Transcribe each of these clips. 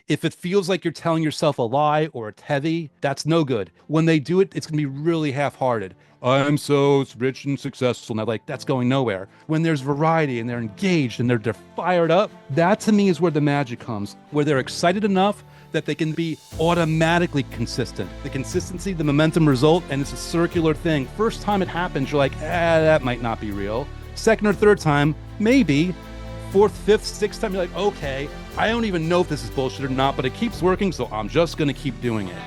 If it feels like you're telling yourself a lie or it's heavy, that's no good. When they do it, it's going to be really half-hearted. I'm so rich and successful. And I'm like, that's going nowhere. When there's variety and they're engaged and they're fired up, that to me is where the magic comes, where they're excited enough that they can be automatically consistent. The consistency, the momentum result, and it's a circular thing. First time it happens, you're like, that might not be real. Second or third time, maybe. Fourth, fifth, sixth time, you're like, okay, I don't even know if this is bullshit or not, but it keeps working, so I'm just gonna keep doing it.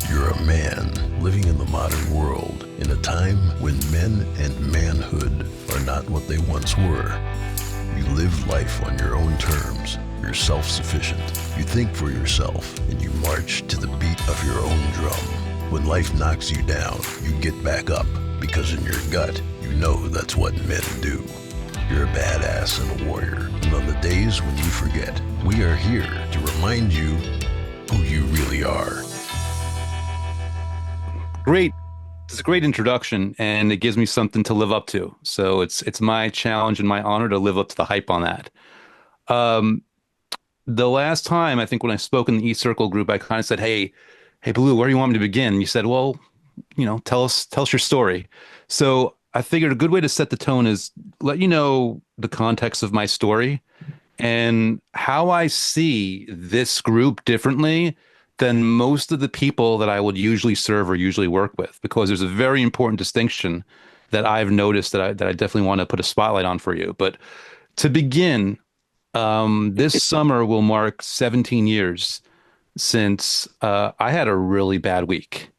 You're a man living in the modern world in a time when men and manhood are not what they once were. You live life on your own terms. You're self-sufficient. You think for yourself, and you march to the beat of your own drum. When life knocks you down, you get back up, because in your gut, you know that's what men do. You're a badass and a warrior, and on the days when you forget, we are here to remind you who you really are. Great. It's a great introduction, and it gives me something to live up to. So it's my challenge and my honor to live up to the hype on that. The last time, I think when I spoke in the E-Circle group, I kind of said, hey, Blue, where do you want me to begin? And you said, well, tell us your story. So I figured a good way to set the tone is let you know the context of my story and how I see this group differently than most of the people that I would usually serve or usually work with, because there's a very important distinction that I've noticed that I definitely want to put a spotlight on for you. But to begin, this summer will mark 17 years since I had a really bad week.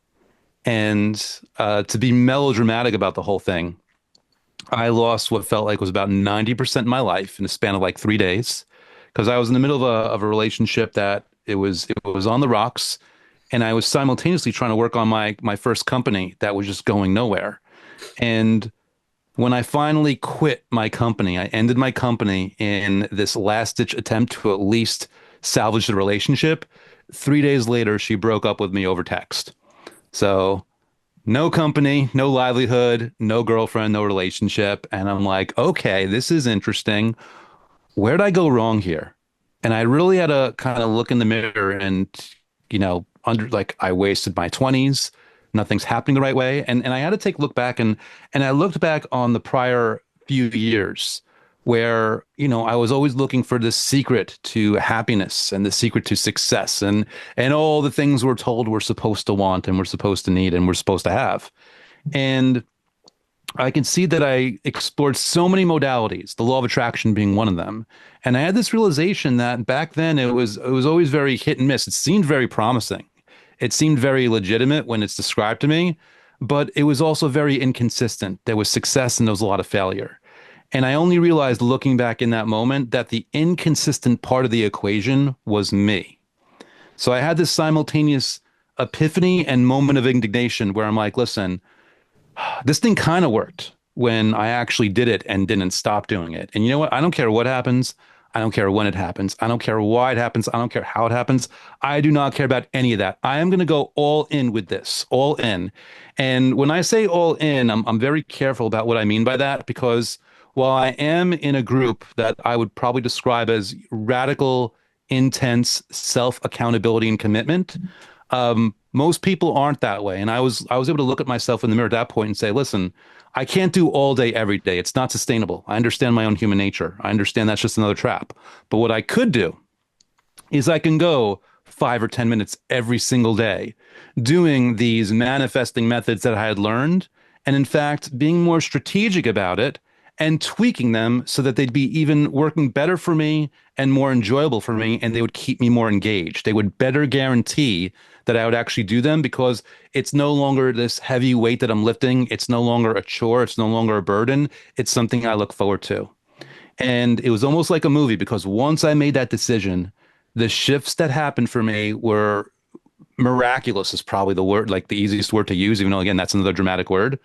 And to be melodramatic about the whole thing, I lost what felt like was about 90% of my life in a span of like 3 days, because I was in the middle of a relationship that it was on the rocks, and I was simultaneously trying to work on my first company that was just going nowhere. And when I finally quit my company, I ended my company in this last-ditch attempt to at least salvage the relationship. 3 days later, she broke up with me over text. So no company, no livelihood, no girlfriend, no relationship. And I'm like, okay, this is interesting. Where did I go wrong here? And I really had to kind of look in the mirror and, I wasted my 20s. Nothing's happening the right way. And I had to take a look back, and I looked back on the prior few years where, I was always looking for this secret to happiness and the secret to success and all the things we're told we're supposed to want and we're supposed to need and we're supposed to have. And I can see that I explored so many modalities, the law of attraction being one of them. And I had this realization that back then it was always very hit and miss. It seemed very promising. It seemed very legitimate when it's described to me, but it was also very inconsistent. There was success and there was a lot of failure. And I only realized looking back in that moment that the inconsistent part of the equation was me. So I had this simultaneous epiphany and moment of indignation where I'm like, listen, this thing kind of worked when I actually did it and didn't stop doing it. And you know what? I don't care what happens. I don't care when it happens. I don't care why it happens. I don't care how it happens. I do not care about any of that. I am going to go all in with this, all in. And when I say all in, I'm very careful about what I mean by that, because while I am in a group that I would probably describe as radical, intense self-accountability and commitment, most people aren't that way. And I was able to look at myself in the mirror at that point and say, listen, I can't do all day, every day. It's not sustainable. I understand my own human nature. I understand that's just another trap. But what I could do is I can go 5 or 10 minutes every single day doing these manifesting methods that I had learned. And in fact, being more strategic about it and tweaking them so that they'd be even working better for me and more enjoyable for me, and they would keep me more engaged. They would better guarantee that I would actually do them, because it's no longer this heavy weight that I'm lifting. It's no longer a chore. It's no longer a burden. It's something I look forward to. And it was almost like a movie, because once I made that decision, the shifts that happened for me were miraculous, is probably the word, like the easiest word to use, even though, again, that's another dramatic word.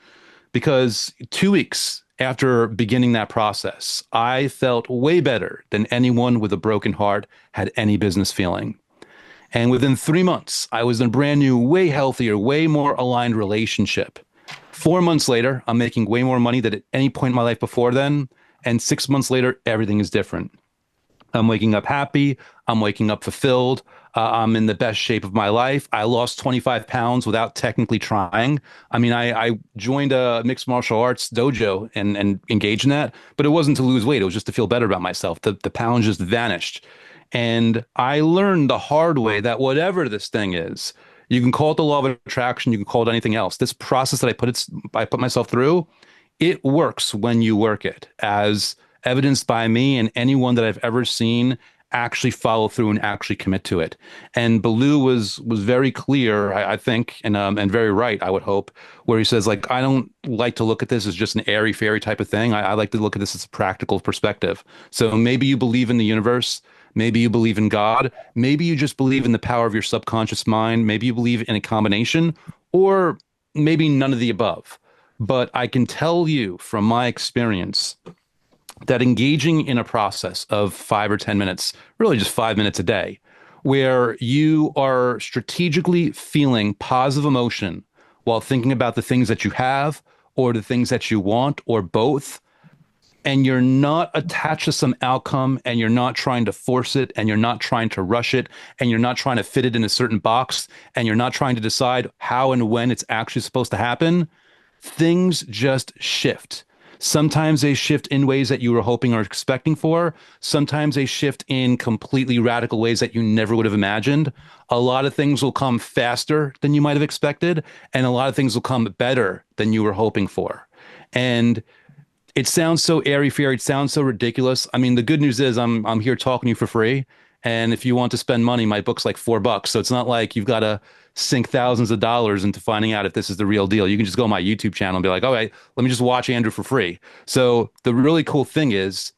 Because 2 weeks after beginning that process, I felt way better than anyone with a broken heart had any business feeling. And within 3 months, I was in a brand new, way healthier, way more aligned relationship. 4 months later, I'm making way more money than at any point in my life before then. And 6 months later, everything is different. I'm waking up happy. I'm waking up fulfilled. I'm in the best shape of my life. I lost 25 pounds without technically trying. I mean, I joined a mixed martial arts dojo and engaged in that, but it wasn't to lose weight. It was just to feel better about myself. The pounds just vanished. And I learned the hard way that whatever this thing is, you can call it the law of attraction, you can call it anything else. This process that I put myself through, it works when you work it, as evidenced by me and anyone that I've ever seen actually follow through and actually commit to it. And Baloo was very clear, I think, and very right, I would hope, where he says, like, I don't like to look at this as just an airy fairy type of thing. I like to look at this as a practical perspective. So maybe you believe in the universe. Maybe you believe in God. Maybe you just believe in the power of your subconscious mind. Maybe you believe in a combination, or maybe none of the above. But I can tell you from my experience that engaging in a process of 5 or 10 minutes, really just 5 minutes a day, where you are strategically feeling positive emotion while thinking about the things that you have or the things that you want or both, and you're not attached to some outcome and you're not trying to force it and you're not trying to rush it and you're not trying to fit it in a certain box and you're not trying to decide how and when it's actually supposed to happen, things just shift. Sometimes they shift in ways that you were hoping or expecting for. Sometimes they shift in completely radical ways that you never would have imagined. A lot of things will come faster than you might have expected, and a lot of things will come better than you were hoping for. And it sounds so airy-fairy. It sounds so ridiculous. I mean, the good news is I'm here talking to you for free. And if you want to spend money, my book's like $4. So it's not like you've got to sink thousands of dollars into finding out if this is the real deal. You can just go on my YouTube channel and be like, all right, let me just watch Andrew for free. So the really cool thing is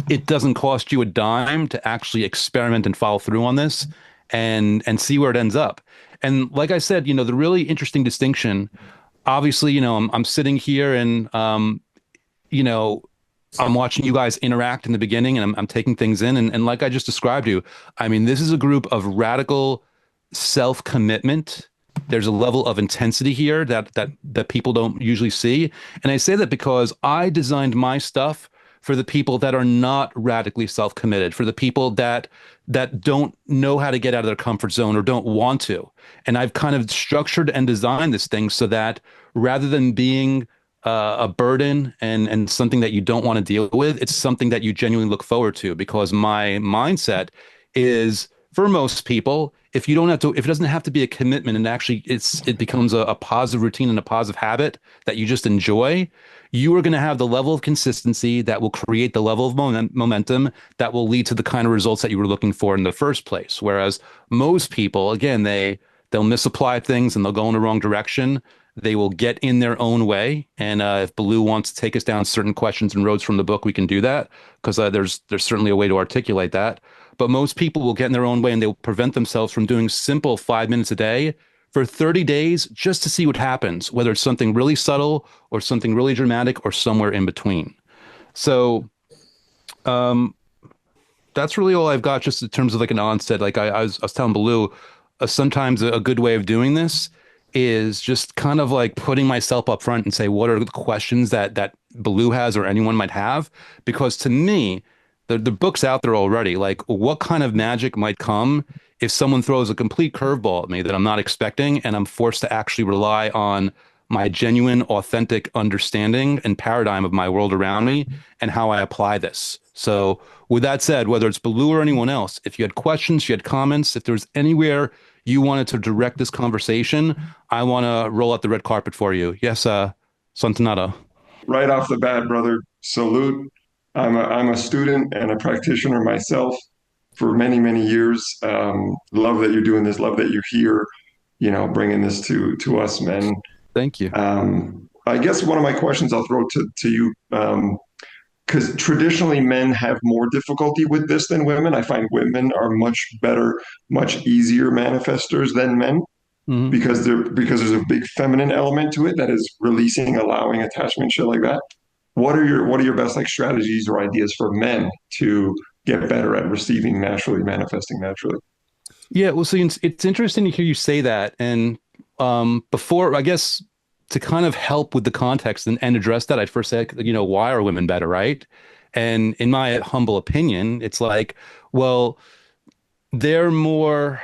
it doesn't cost you a dime to actually experiment and follow through on this and see where it ends up. And like I said, the really interesting distinction, obviously, I'm sitting here and you know, I'm watching you guys interact in the beginning and I'm taking things in. And like I just described you, I mean, this is a group of radical self-commitment. There's a level of intensity here that people don't usually see. And I say that because I designed my stuff for the people that are not radically self-committed, for the people that don't know how to get out of their comfort zone or don't want to. And I've kind of structured and designed this thing so that rather than being a burden and something that you don't want to deal with, it's something that you genuinely look forward to, because my mindset is, for most people, if it doesn't have to be a commitment and actually it becomes a positive routine and a positive habit that you just enjoy, you are going to have the level of consistency that will create the level of momentum that will lead to the kind of results that you were looking for in the first place. Whereas most people, again, they'll misapply things and they'll go in the wrong direction. They will get in their own way. And if Baloo wants to take us down certain questions and roads from the book, we can do that, because there's certainly a way to articulate that. But most people will get in their own way and they'll prevent themselves from doing simple 5 minutes a day for 30 days just to see what happens, whether it's something really subtle or something really dramatic or somewhere in between. So that's really all I've got, just in terms of like an onset. Like I was telling Baloo, sometimes a good way of doing this is just kind of like putting myself up front and say, what are the questions that Baloo has or anyone might have? Because to me, the book's out there already. Like, what kind of magic might come if someone throws a complete curveball at me that I'm not expecting, and I'm forced to actually rely on my genuine, authentic understanding and paradigm of my world around me and how I apply this. So with that said, whether it's Baloo or anyone else, if you had questions, you had comments, if there's anywhere you wanted to direct this conversation, I want to roll out the red carpet for you. Yes, Santanado. Right off the bat, brother, salute. I'm a student and a practitioner myself for many, many years. Love that you're doing this. Love that you're here, bringing this to us men. Thank you. I guess one of my questions I'll throw to you, because traditionally men have more difficulty with this than women. I find women are much better, much easier manifestors than men, Mhm. because there's a big feminine element to it that is releasing, allowing attachment, shit like that. What are your best like strategies or ideas for men to get better at receiving naturally, manifesting naturally? Yeah, well, so it's interesting to hear you say that. And before, I guess, to kind of help with the context and address that, I'd first say, why are women better, right? And in my humble opinion, it's like, well, they're more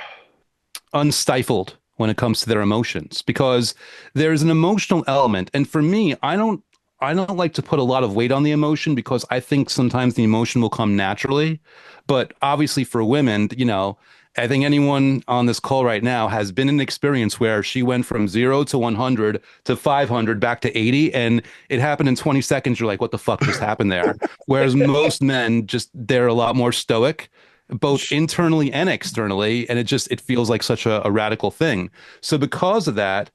unstifled when it comes to their emotions because there's an emotional element. And for me, I don't like to put a lot of weight on the emotion because I think sometimes the emotion will come naturally. But obviously for women, I think anyone on this call right now has been in an experience where she went from 0 to 100 to 500 back to 80 and it happened in 20 seconds. You're like, what the fuck just happened there? Whereas most men just they're a lot more stoic both internally and externally, and it feels like such a radical thing. So because of that,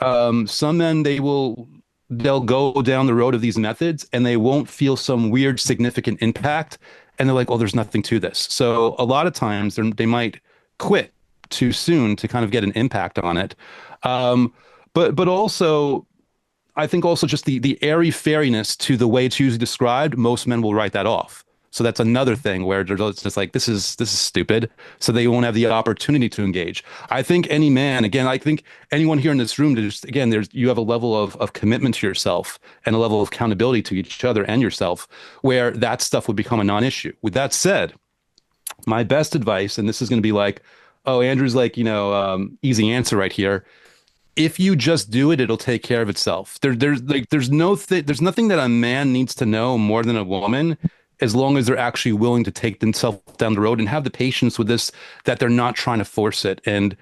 some men they'll go down the road of these methods and they won't feel some weird significant impact, and they're like, oh, there's nothing to this. So a lot of times they might quit too soon to kind of get an impact on it. Um, but also I think also just the airy fairiness to the way it's usually described, most men will write that off. So that's another thing where they're just like, this is stupid. So they won't have the opportunity to engage. I think any man, again, I think anyone here in this room, just again, you have a level of commitment to yourself and a level of accountability to each other and yourself, where that stuff would become a non-issue. With that said, my best advice, and this is going to be like, oh, Andrew's like, easy answer right here, if you just do it, it'll take care of itself. There's nothing that a man needs to know more than a woman, as long as they're actually willing to take themselves down the road and have the patience with this, that they're not trying to force it. And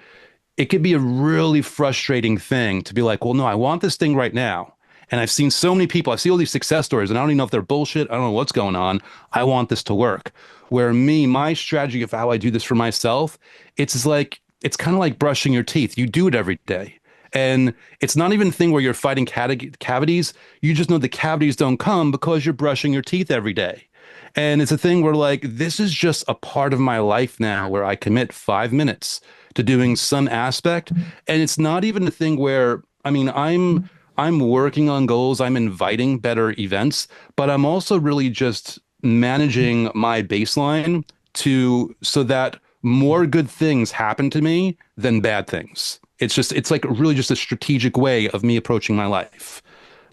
it could be a really frustrating thing to be like, well, no, I want this thing right now. And I've seen so many people, I see all these success stories, and I don't even know if they're bullshit. I don't know what's going on. I want this to work. Where my strategy of how I do this for myself, it's kind of like brushing your teeth. You do it every day. And it's not even a thing where you're fighting cavities. You just know the cavities don't come because you're brushing your teeth every day. And it's a thing where like, this is just a part of my life now where I commit 5 minutes to doing some aspect. And it's not even a thing where, I mean, I'm working on goals, I'm inviting better events, but I'm also really just managing my baseline so that more good things happen to me than bad things. It's like really just a strategic way of me approaching my life.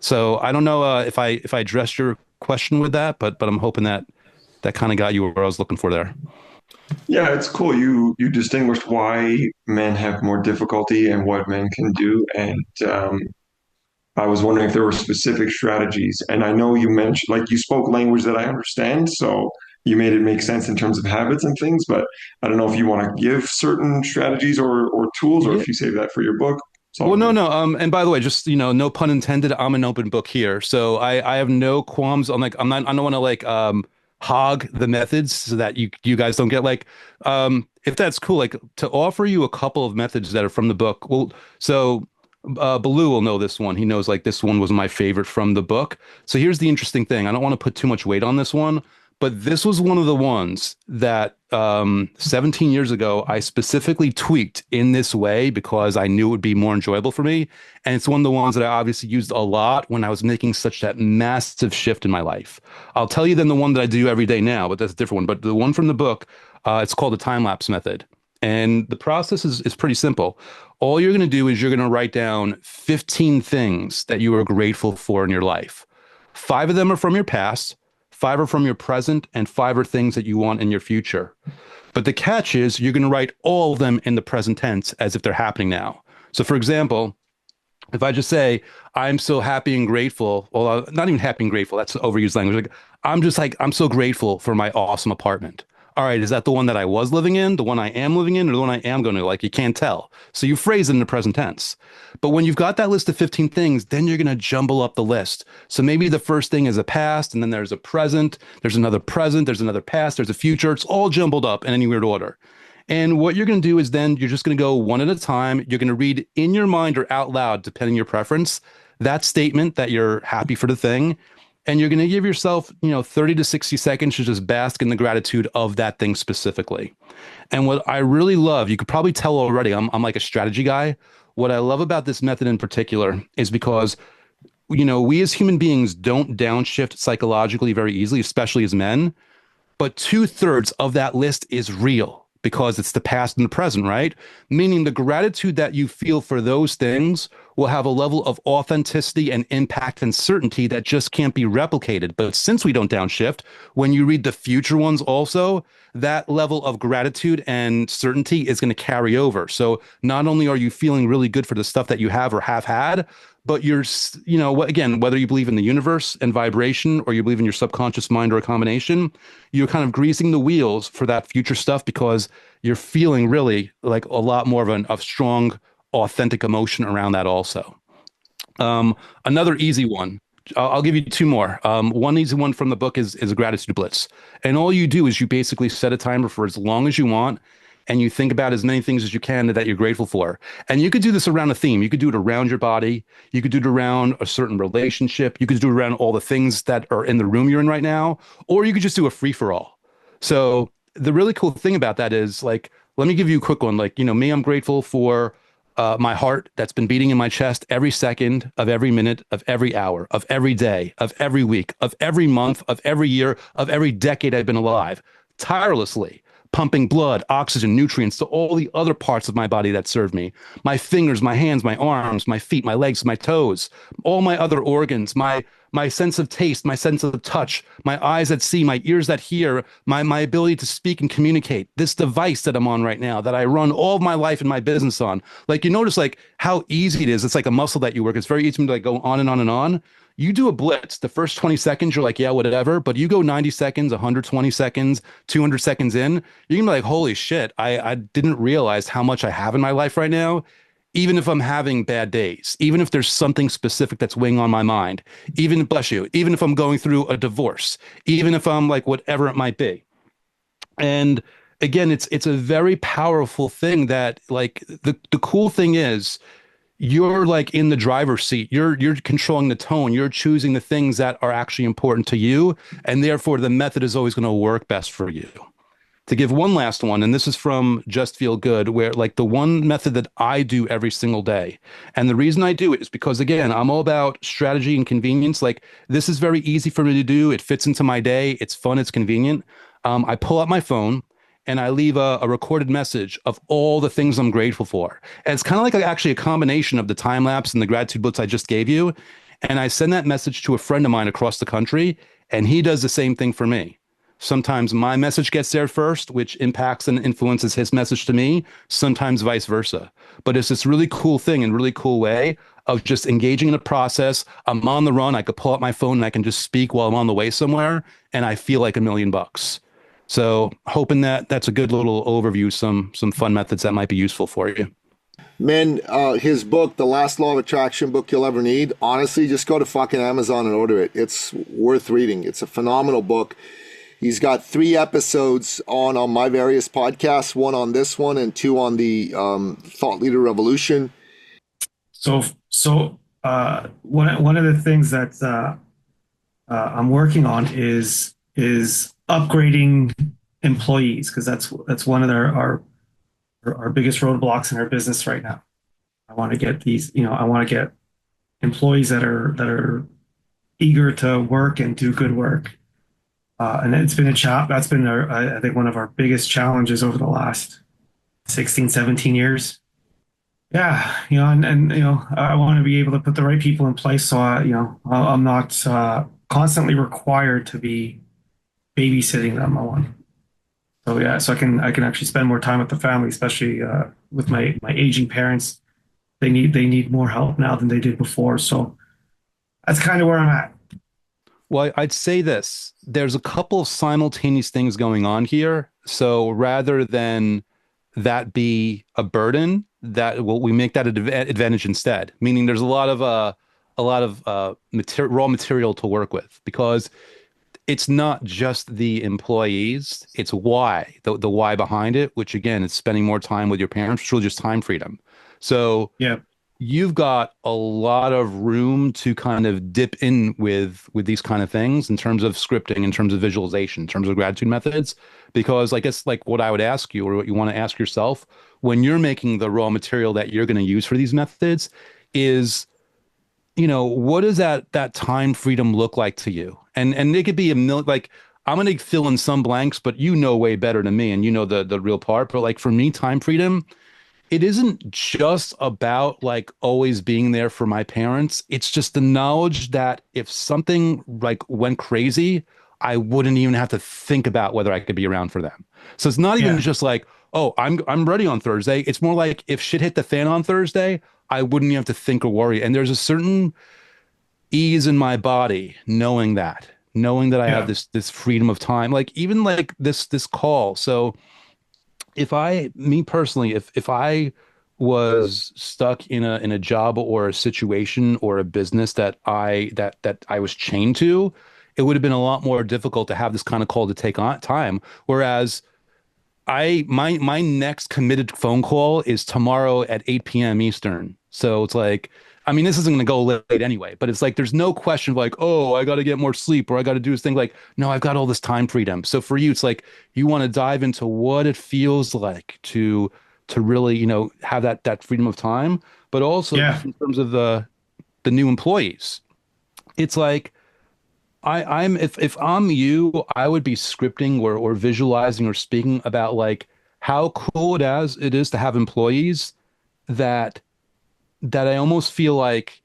So I don't know if I addressed your question with that, but I'm hoping that kind of got you where I was looking for there. Yeah, it's cool. You distinguished why men have more difficulty and what men can do, and I was wondering if there were specific strategies. And I know you mentioned, like, you spoke language that I understand, so you made it make sense in terms of habits and things. But I don't know if you want to give certain strategies or tools, or Yeah. if you save that for your book. It's all Well, no, good. no. And by the way, just no pun intended. I'm an open book here, so I have no qualms. I don't want to like hog the methods so that you guys don't get like if that's cool, like to offer you a couple of methods that are from the book. Well, so Baloo will know this one. He knows like this one was my favorite from the book. So here's the interesting thing. I don't want to put too much weight on this one, but this was one of the ones that 17 years ago I specifically tweaked in this way because I knew it would be more enjoyable for me. And it's one of the ones that I obviously used a lot when I was making such that massive shift in my life. I'll tell you then the one that I do every day now, but that's a different one. But the one from the book, it's called the time-lapse method. And the process is pretty simple. All you're going to do is you're going to write down 15 things that you are grateful for in your life. Five of them are from your past, five are from your present, and five are things that you want in your future. But the catch is you're going to write all of them in the present tense as if they're happening now. So, for example, if I just say, I'm so happy and grateful, well, not even happy and grateful, that's overused language. Like, I'm so grateful for my awesome apartment. All right, is that the one that I was living in, the one I am living in, or the one I am going to? Like, you can't tell. So you phrase it in the present tense. But when you've got that list of 15 things, then you're going to jumble up the list. So maybe the first thing is a past, and then there's a present, there's another past, there's a future. It's all jumbled up in any weird order. And what you're going to do is then you're just going to go one at a time. You're going to read in your mind or out loud, depending your preference, that statement that you're happy for the thing. And you're going to give yourself, 30 to 60 seconds to just bask in the gratitude of that thing specifically. And what I really love, you could probably tell already, I'm like a strategy guy. What I love about this method in particular is because, we as human beings don't downshift psychologically very easily, especially as men. But two-thirds of that list is real because it's the past and the present, right? Meaning the gratitude that you feel for those things will have a level of authenticity and impact and certainty that just can't be replicated. But since we don't downshift, when you read the future ones also, that level of gratitude and certainty is going to carry over. So not only are you feeling really good for the stuff that you have or have had, but you're, again, whether you believe in the universe and vibration or you believe in your subconscious mind or a combination, you're kind of greasing the wheels for that future stuff because you're feeling really like a lot more of a strong, authentic emotion around that also. Another easy one. I'll give you two more. One easy one from the book is a gratitude blitz. And all you do is you basically set a timer for as long as you want and you think about as many things as you can that you're grateful for. And you could do this around a theme. You could do it around your body. You could do it around a certain relationship. You could do it around all the things that are in the room you're in right now, or you could just do a free for all. So the really cool thing about that is like, let me give you a quick one. Like, me, I'm grateful for my heart that's been beating in my chest every second of every minute of every hour of every day of every week of every month of every year of every decade I've been alive, tirelessly pumping blood, oxygen, nutrients to all the other parts of my body that serve me. My fingers, my hands, my arms, my feet, my legs, my toes, all my other organs, my sense of taste, my sense of touch, my eyes that see, my ears that hear, my ability to speak and communicate, this device that I'm on right now that I run all of my life and my business on. Like you notice like how easy it is. It's like a muscle that you work. It's very easy to like go on and on and on. You do a blitz, the first 20 seconds, you're like, yeah, whatever. But you go 90 seconds, 120 seconds, 200 seconds in, you can be like, holy shit, I didn't realize how much I have in my life right now. Even if I'm having bad days, even if there's something specific that's weighing on my mind, even, bless you, even if I'm going through a divorce, even if I'm like whatever it might be. And again, it's a very powerful thing that like the cool thing is you're like in the driver's seat. You're controlling the tone. You're choosing the things that are actually important to you, and therefore the method is always going to work best for you. To give one last one, and this is from Just Feel Good, where like the one method that I do every single day. And the reason I do it is because, again, I'm all about strategy and convenience. Like this is very easy for me to do. It fits into my day. It's fun. It's convenient. I pull out my phone and I leave a recorded message of all the things I'm grateful for. And it's kind of like actually a combination of the time lapse and the gratitude blitz I just gave you. And I send that message to a friend of mine across the country, and he does the same thing for me. Sometimes my message gets there first, which impacts and influences his message to me, sometimes vice versa. But it's this really cool thing and really cool way of just engaging in a process. I'm on the run. I could pull out my phone and I can just speak while I'm on the way somewhere, and I feel like $1,000,000. So hoping that that's a good little overview, some fun methods that might be useful for you. Man, his book, The Last Law of Attraction book you'll ever need, honestly, just go to fucking Amazon and order it. It's worth reading. It's a phenomenal book. He's got 3 episodes on my various podcasts, one on this one and 2 on the Thought Leader Revolution. So one of the things that I'm working on is upgrading employees, because that's one of our biggest roadblocks in our business right now. I want to get I want to get employees that are eager to work and do good work. And it's been that's been I think one of our biggest challenges over the last 16, 17 years. Yeah, and I want to be able to put the right people in place so I'm not constantly required to be babysitting them. So I can actually spend more time with the family, especially with my aging parents. They need more help now than they did before. So that's kind of where I'm at. Well, I'd say this. There's a couple of simultaneous things going on here. So rather than that be a burden, we make that an advantage instead. Meaning there's a lot of raw material to work with, because it's not just the employees, it's why, the why behind it, which again, it's spending more time with your parents, it's really just time freedom. So yeah, you've got a lot of room to kind of dip in with these kind of things in terms of scripting, in terms of visualization, in terms of gratitude methods, because I guess like what I would ask you, or what you want to ask yourself when you're making the raw material that you're going to use for these methods is, what does that time freedom look like to you? And it could be like, I'm going to fill in some blanks, but way better than me, and the real part. But like for me, time freedom, it isn't just about like always being there for my parents. It's just the knowledge that if something like went crazy, I wouldn't even have to think about whether I could be around for them. So it's not even Yeah. just like, oh, I'm ready on Thursday. It's more like if shit hit the fan on Thursday, I wouldn't even have to think or worry. And there's a certain ease in my body knowing that I have Yeah. this freedom of time. Like even like this call. So if I, me personally, if I was stuck in a job or a situation or a business that I was chained to, it would have been a lot more difficult to have this kind of call to take on time. Whereas my next committed phone call is tomorrow at 8 p.m. Eastern. So it's like, I mean, this isn't going to go late anyway, but it's like there's no question of like, oh, I got to get more sleep or I got to do this thing. Like, no, I've got all this time freedom. So for you, it's like you want to dive into what it feels like to really, have that freedom of time, but also just Yeah. in terms of the new employees. It's like I'm if I'm you, I would be scripting or visualizing or speaking about like how cool it is to have employees that I almost feel like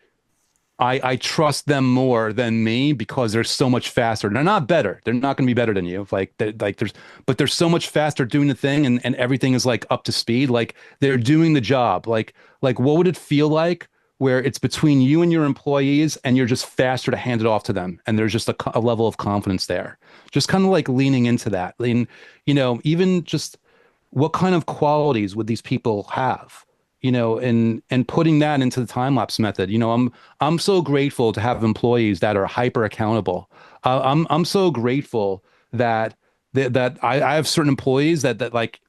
I trust them more than me because they're so much faster. They're not better. They're not going to be better than you. But they're so much faster doing the thing, and everything is like up to speed. Like they're doing the job. Like what would it feel like where it's between you and your employees, and you're just faster to hand it off to them, and there's just a level of confidence there. Just kind of like leaning into that. Even just what kind of qualities would these people have? And putting that into the time lapse method. I'm so grateful to have employees that are hyper accountable. I'm so grateful that I have certain employees that like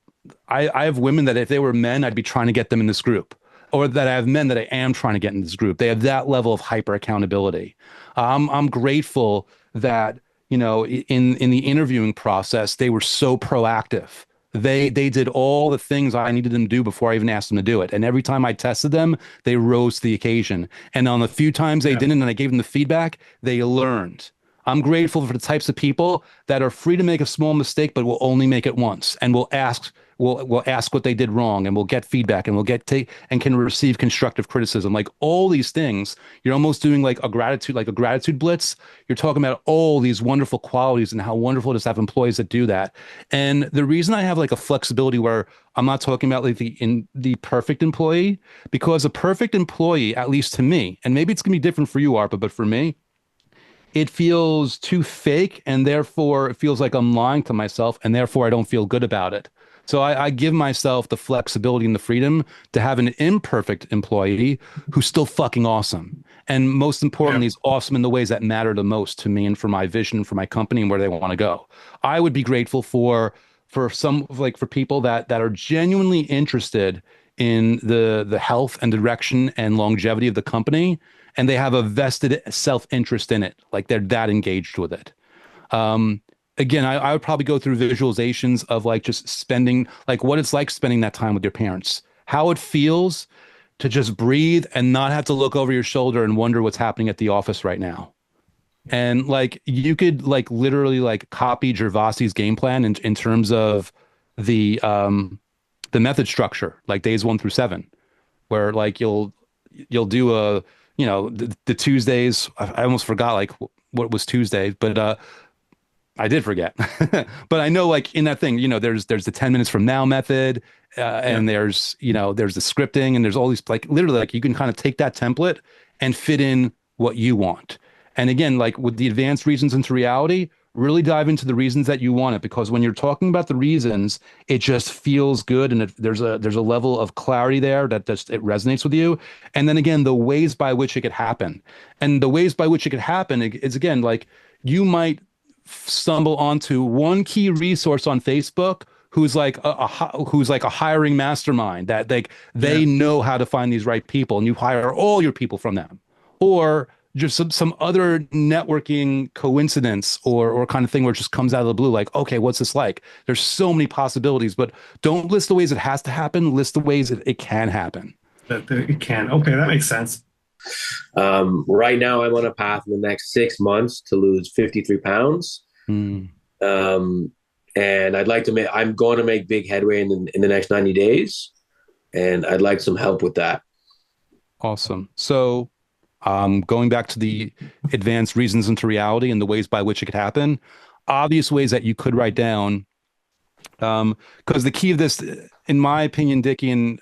I have women that if they were men, I'd be trying to get them in this group, or that I have men that I am trying to get in this group. They have that level of hyper accountability. I'm grateful that in the interviewing process they were so proactive. They did all the things I needed them to do before I even asked them to do it. And every time I tested them, they rose to the occasion. And on the few times they Yeah. didn't, and I gave them the feedback, they learned. I'm grateful for the types of people that are free to make a small mistake, but will only make it once, and will ask what they did wrong, and will get feedback, and will get take and can receive constructive criticism. Like all these things, you're almost doing like a gratitude blitz. You're talking about all these wonderful qualities and how wonderful it is to have employees that do that. And the reason I have like a flexibility where I'm not talking about like the perfect employee, because a perfect employee, at least to me, and maybe it's gonna be different for you, Arpa, but for me, it feels too fake, and therefore it feels like I'm lying to myself, and therefore I don't feel good about it. So I give myself the flexibility and the freedom to have an imperfect employee who's still fucking awesome. And most Yeah. importantly, is awesome in the ways that matter the most to me and for my vision, for my company and where they want to go. I would be grateful for people that are genuinely interested in the health and direction and longevity of the company, and they have a vested self-interest in it, like they're that engaged with it. um Again, I would probably go through visualizations of like just spending, like what it's like spending that time with your parents, how it feels to just breathe and not have to look over your shoulder and wonder what's happening at the office right now. And like you could like literally like copy Gervasi's game plan in terms of the method structure, like days 1 through 7, where like you'll do the Tuesdays. I almost forgot like what was Tuesday, but I did forget. But I know like in that thing, there's the 10 minutes from now method, Yeah. and there's the scripting, and there's all these like literally like you can kind of take that template and fit in what you want. And again, like with the advanced reasons into reality, really dive into the reasons that you want it, because when you're talking about the reasons, it just feels good, and there's a level of clarity there that just it resonates with you. And then again, the ways by which it could happen, and the ways by which it could happen is again like you might stumble onto one key resource on Facebook who's like a hiring mastermind that like they Yeah. know how to find these right people, and you hire all your people from them, or just some other networking coincidence or kind of thing where it just comes out of the blue, like, okay, what's this like? There's so many possibilities, but don't list the ways it has to happen, list the ways it can happen. That it can. Okay, that makes sense. Right now, I'm on a path in the next 6 months to lose 53 pounds. Mm. Um, and I'm going to make big headway in the next 90 days. and I'd like some help with that. Awesome. So, going back to the advanced reasons into reality and the ways by which it could happen, obvious ways that you could write down. Because the key of this, in my opinion, Dickie, and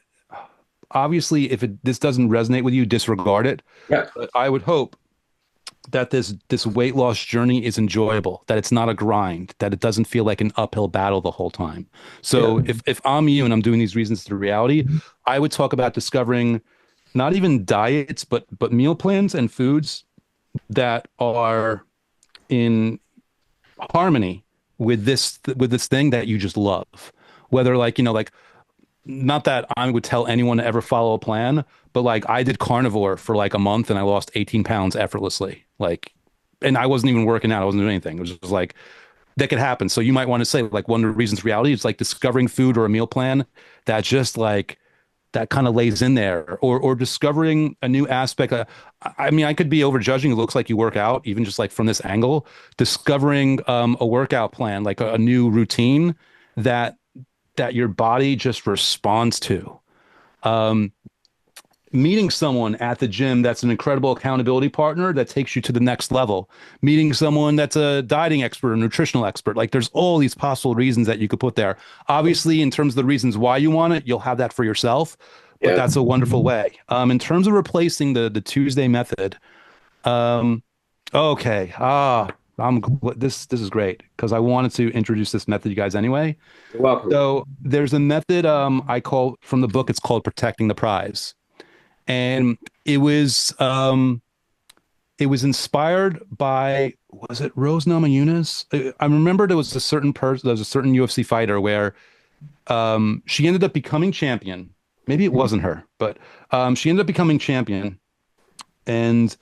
obviously, if this doesn't resonate with you, disregard it. Yeah. But I would hope that this weight loss journey is enjoyable, that it's not a grind, that it doesn't feel like an uphill battle the whole time. So Yeah. if I'm you and I'm doing these reasons to reality, I would talk about discovering not even diets, but meal plans and foods that are in harmony with this thing that you just love. Whether like, like not that I would tell anyone to ever follow a plan, but like I did carnivore for like a month and I lost 18 pounds effortlessly. Like, and I wasn't even working out. I wasn't doing anything. It was just like that could happen. So you might want to say like one of the reasons reality is like discovering food or a meal plan that just like that kind of lays in there, or discovering a new aspect. I mean, I could be over judging. It looks like you work out, even just like from this angle. Discovering a workout plan, like a new routine that your body just responds to. Um, Meeting someone at the gym that's an incredible accountability partner that takes you to the next level. Meeting someone that's a dieting expert or nutritional expert. Like there's all these possible reasons that you could put there. Obviously, in terms of the reasons why you want it, you'll have that for yourself, but Yeah. that's a wonderful way. In terms of replacing the Tuesday method, um, okay. This is great because I wanted to introduce this method to you guys anyway. You're welcome. So there's a method I call from the book, it's called protecting the prize. And it was inspired by, was it Rose Namajunas? I remember there was a certain person, there was a certain UFC fighter where she ended up becoming champion. Maybe it wasn't her, but she ended up becoming champion, and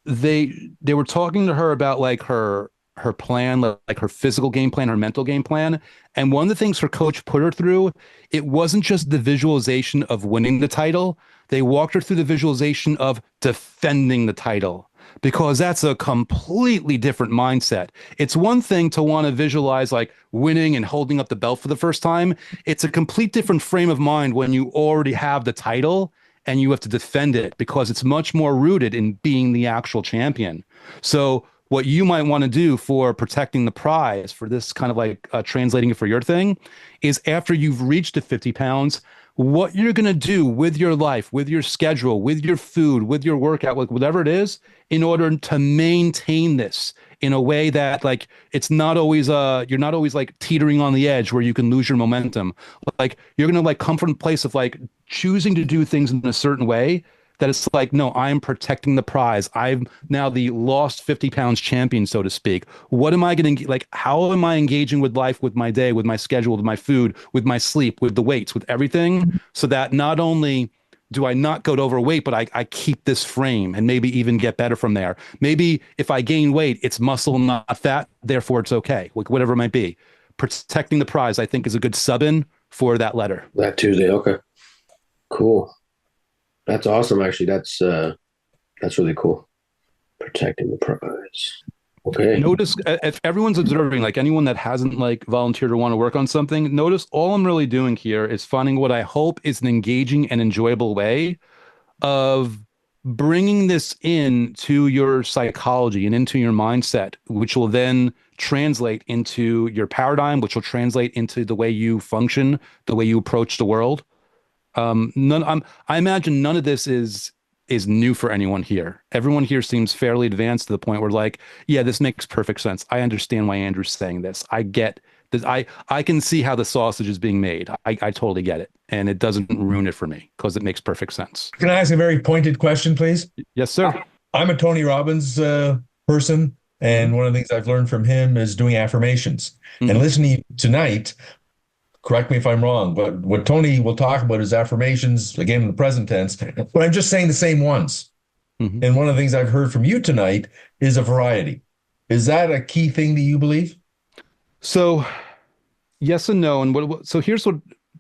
they were talking to her about like her plan, like her physical game plan, her mental game plan. And one of the things her coach put her through, it wasn't just the visualization of winning the title. They walked her through the visualization of defending the title because that's a completely different mindset. It's one thing to want to visualize like winning and holding up the belt for the first time. It's a complete different frame of mind when you already have the title and you have to defend it because it's much more rooted in being the actual champion. So what you might want to do for protecting the prize for this kind of like translating it for your thing is after you've reached the 50 pounds, what you're going to do with your life, with your schedule, with your food, with your workout, like whatever it is, in order to maintain this in a way that like it's not always you're not always like teetering on the edge where you can lose your momentum. Like you're going to like come from a place of like choosing to do things in a certain way that it's like, no, I'm protecting the prize. I'm now the lost 50 pounds champion, so to speak. What am I going to like? How am I engaging with life, with my day, with my schedule, with my food, with my sleep, with the weights, with everything, so that not only do I not go to overweight, but I keep this frame and maybe even get better from there. Maybe if I gain weight, it's muscle, not fat. Therefore, it's okay. Like whatever it might be. Protecting the prize, I think, is a good sub in for that letter. That Tuesday. Okay. Cool. That's awesome. Actually, that's really cool. Protecting the prize. Okay. Notice if everyone's observing, like anyone that hasn't like volunteered or want to work on something, notice all I'm really doing here is finding what I hope is an engaging and enjoyable way of bringing this into your psychology and into your mindset, which will then translate into your paradigm, which will translate into the way you function, the way you approach the world. I imagine none of this is new for anyone here. Everyone here seems fairly advanced to the point where like, yeah, this makes perfect sense. I understand why Andrew's saying this. I get this. I can see how the sausage is being made. I totally get it. And it doesn't ruin it for me because it makes perfect sense. Can I ask a very pointed question, please? Yes, sir. I'm a Tony Robbins person, and one of the things I've learned from him is doing affirmations. Mhm. And listening tonight, correct me if I'm wrong, but what Tony will talk about is affirmations, again, in the present tense, but I'm just saying the same ones. Mhm. And one of the things I've heard from you tonight is a variety. Is that a key thing that you believe? So yes and no. And so here's what,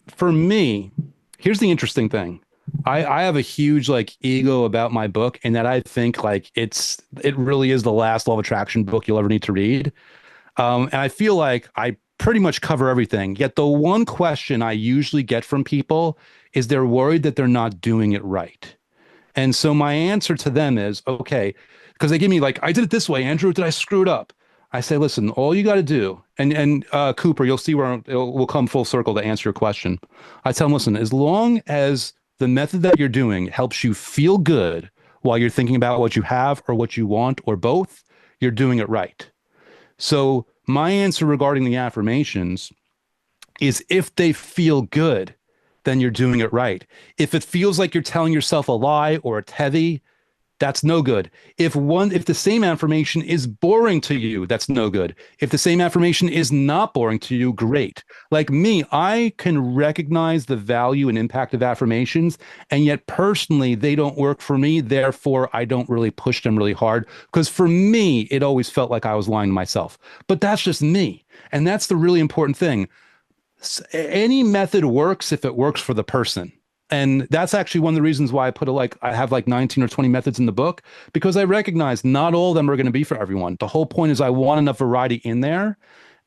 for me, here's the interesting thing. I have a huge like ego about my book and that I think like it really is the last law of attraction book you'll ever need to read. And I feel like I pretty much cover everything. Yet the one question I usually get from people is they're worried that they're not doing it right. And so my answer to them is, okay, because they give me like, I did it this way, Andrew, did I screw it up? I say, listen, all you got to do, and Cooper, you'll see where we'll come full circle to answer your question. I tell them, listen, as long as the method that you're doing helps you feel good while you're thinking about what you have or what you want or both, you're doing it right. So my answer regarding the affirmations is if they feel good, then you're doing it right. If it feels like you're telling yourself a lie or it's heavy, that's no good. If the same affirmation is boring to you, that's no good. If the same affirmation is not boring to you, great. Like me, I can recognize the value and impact of affirmations, and yet personally, they don't work for me. Therefore, I don't really push them really hard because for me, it always felt like I was lying to myself. But that's just me. And that's the really important thing. Any method works if it works for the person. And that's actually one of the reasons why I have like 19 or 20 methods in the book, because I recognize not all of them are going to be for everyone. The whole point is I want enough variety in there,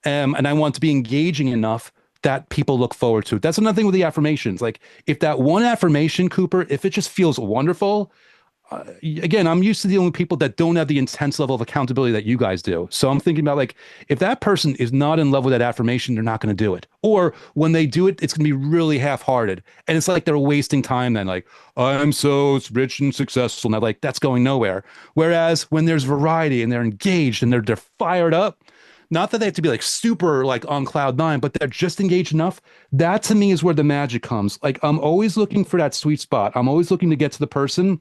and I want to be engaging enough that people look forward to it. That's another thing with the affirmations. Like if that one affirmation, Cooper, if it just feels wonderful, again, I'm used to dealing with people that don't have the intense level of accountability that you guys do. So I'm thinking about like, if that person is not in love with that affirmation, they're not going to do it. Or when they do it, it's going to be really half-hearted. And it's like they're wasting time then, like, I'm so rich and successful. And I'm like, that's going nowhere. Whereas when there's variety and they're engaged and they're fired up, not that they have to be like super like on cloud nine, but they're just engaged enough. That to me is where the magic comes. Like I'm always looking for that sweet spot. I'm always looking to get to the person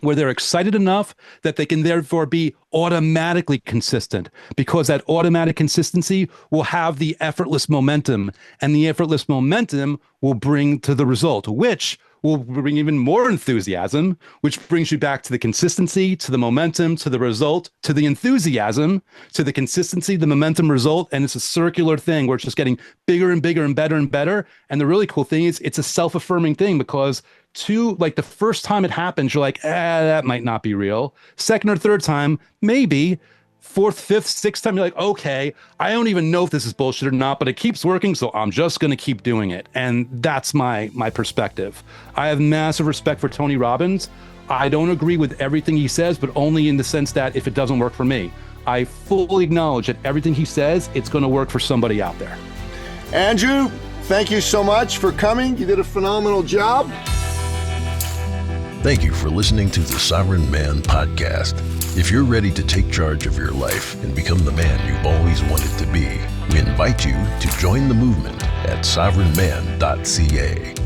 where they're excited enough that they can therefore be automatically consistent, because that automatic consistency will have the effortless momentum, and the effortless momentum will bring to the result, which will bring even more enthusiasm, which brings you back to the consistency, to the momentum, to the result, to the enthusiasm, to the consistency, the momentum, result. And it's a circular thing where it's just getting bigger and bigger and better and better. And the really cool thing is it's a self-affirming thing, because like the first time it happens, you're like, that might not be real. Second or third time, maybe. Fourth, fifth, sixth time, you're like, okay, I don't even know if this is bullshit or not, but it keeps working, so I'm just going to keep doing it. And that's my perspective. I have massive respect for Tony Robbins. I don't agree with everything he says, but only in the sense that if it doesn't work for me, I fully acknowledge that everything he says, it's going to work for somebody out there. Andrew, thank you so much for coming. You did a phenomenal job. Thank you for listening to the Sovereign Man Podcast. If you're ready to take charge of your life and become the man you've always wanted to be, we invite you to join the movement at sovereignman.ca.